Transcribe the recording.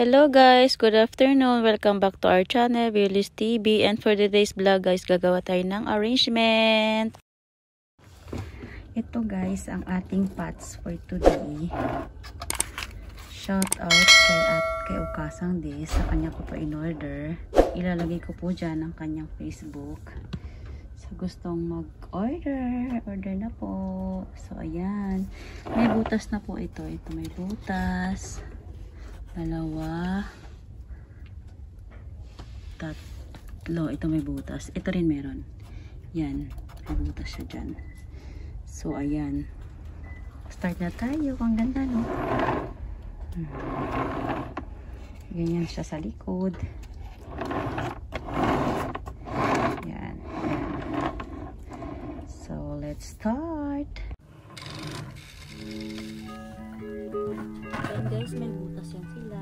Hello guys, good afternoon. Welcome back to our channel, Violystv. And for today's vlog guys, gagawa tayo ng arrangement. Ito guys, ang ating pots for today. Shout out kay Ukasang Day. Sa kanya ko po in-order. Ilalagay ko po dyan ang kanyang Facebook. So gustong mag-order, order na po. So ayan, may butas na po ito. Ito may butas. Dalawa, tatlo. Ito may butas. Ito rin meron. Yan. May butas siya dyan. So, ayan. Start na tayo. Ang ganda, no? Ganyan siya sa likod. Yan. So, let's start. Ayan guys, may butas yan sila.